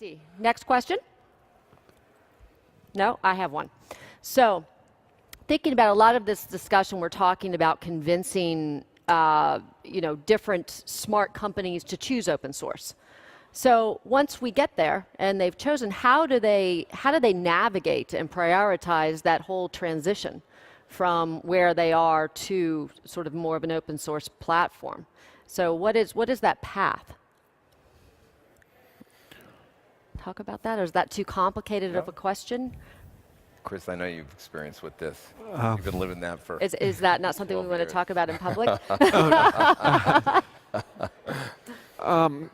see. Next question? No, I have one. So, thinking about a lot of this discussion, we're talking about convincing different smart companies to choose open source. So once we get there and they've chosen, how do they navigate and prioritize that whole transition from where they are to sort of more of an open source platform? So what is that path? Talk about that, or is that too complicated of a question? Chris, I know you've experienced with this. You've been living that for. Is that not something we want to talk about in public?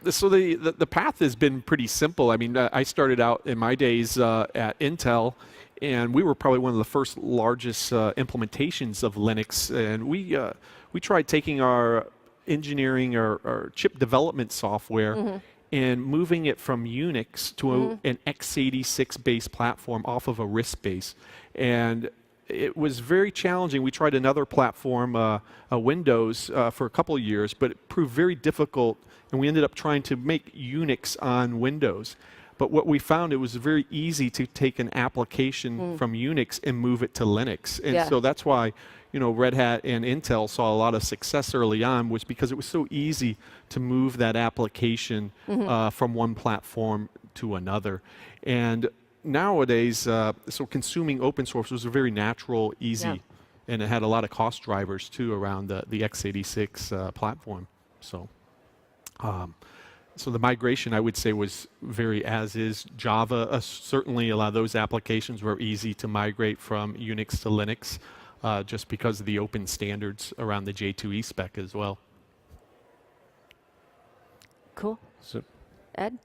So the path has been pretty simple. I mean, I started out in my days at Intel, and we were probably one of the first largest implementations of Linux. And we tried taking our engineering, our chip development software, and moving it from Unix to an x86-based platform off of a RISC base. And it was very challenging. We tried another platform, Windows, for a couple of years, but it proved very difficult, and we ended up trying to make Unix on Windows. But what we found, it was very easy to take an application from Unix and move it to Linux. And so that's why Red Hat and Intel saw a lot of success early on, was because it was so easy to move that application from one platform to another. And nowadays, so consuming open source was very natural, easy, and it had a lot of cost drivers too around the x86 platform. So, so the migration, I would say, was very as is. Java, certainly a lot of those applications were easy to migrate from Unix to Linux, just because of the open standards around the J2E spec as well. Cool. So, Ed?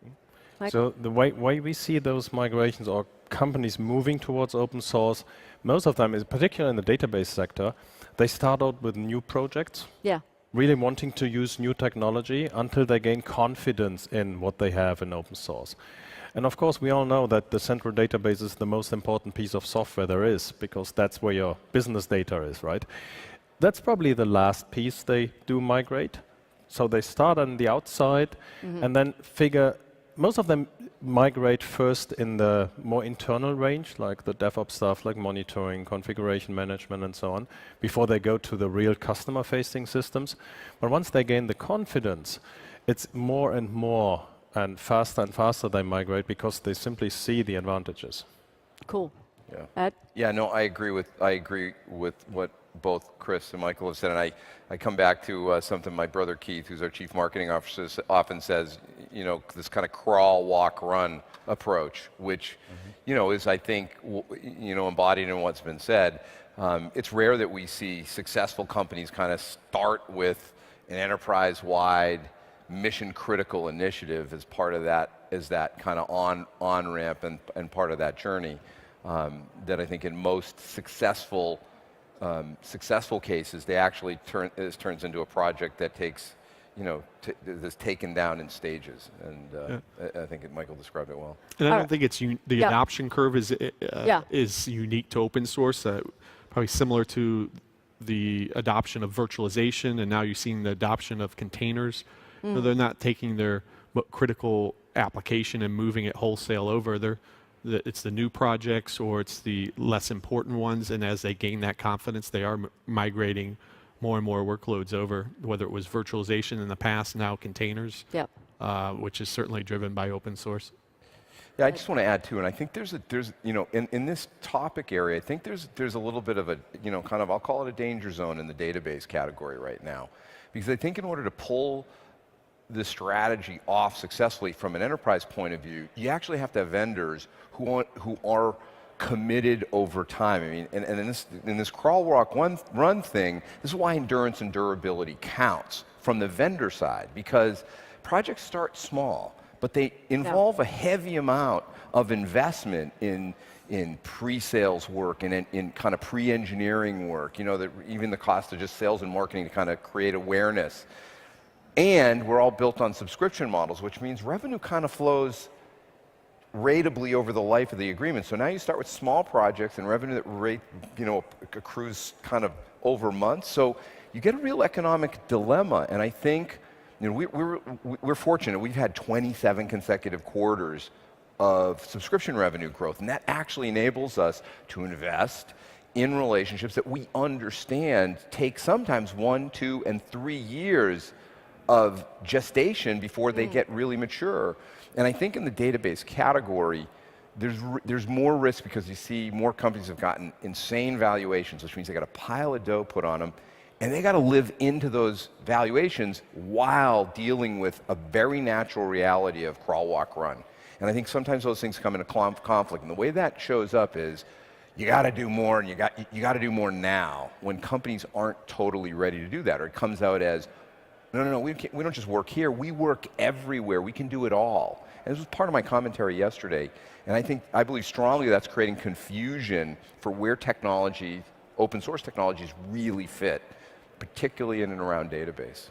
So the way we see those migrations or companies moving towards open source, most of them, is particularly in the database sector, they start out with new projects, really wanting to use new technology until they gain confidence in what they have in open source. And of course, we all know that the central database is the most important piece of software there is, because that's where your business data is, right? That's probably the last piece they do migrate. So they start on the outside and then figure. Most of them migrate first in the more internal range, like the DevOps stuff, like monitoring, configuration management, and so on, before they go to the real customer-facing systems. But once they gain the confidence, it's more and more and faster they migrate, because they simply see the advantages. Cool. Yeah. Ed? Yeah, no, I agree with what both Chris and Michael have said, and I come back to something my brother Keith, who's our chief marketing officer, often says, this kind of crawl, walk, run approach, which, is, I think, embodied in what's been said. It's rare that we see successful companies kind of start with an enterprise-wide, mission-critical initiative as part of that kind of on-ramp and part of that journey. That I think in most successful cases, they actually turns into a project that takes, that's taken down in stages, and I think Michael described it well. And I don't think it's the adoption curve is unique to open source. Probably similar to the adoption of virtualization, and now you're seeing the adoption of containers. They're not taking their critical application and moving it wholesale over. It's the new projects, or it's the less important ones, and as they gain that confidence, they are migrating more and more workloads over, whether it was virtualization in the past, now containers, which is certainly driven by open source. Yeah, I just want to add too, and I think there's in this topic area, I think there's a little bit of a, kind of, I'll call it a danger zone in the database category right now, because I think in order to pull the strategy off successfully from an enterprise point of view, you actually have to have vendors who are committed over time. I mean, and in this crawl, walk, run thing, this is why endurance and durability counts from the vendor side, because projects start small, but they involve a heavy amount of investment in pre-sales work and in kind of pre-engineering work. Even the cost of just sales and marketing to kind of create awareness. And we're all built on subscription models, which means revenue kind of flows ratably over the life of the agreement. So now you start with small projects and revenue that accrues kind of over months. So you get a real economic dilemma. And I think we're fortunate. We've had 27 consecutive quarters of subscription revenue growth. And that actually enables us to invest in relationships that we understand take sometimes 1, 2, and 3 years of gestation before they get really mature. And I think in the database category, there's more risk because you see more companies have gotten insane valuations, which means they got a pile of dough put on them, and they got to live into those valuations while dealing with a very natural reality of crawl, walk, run. And I think sometimes those things come into conflict, and the way that shows up is you got to do more, and you got to do more now when companies aren't totally ready to do that, or it comes out as, no, we don't just work here, we work everywhere, we can do it all. And this was part of my commentary yesterday, and I believe strongly that's creating confusion for where technology, open source technologies really fit, particularly in and around database.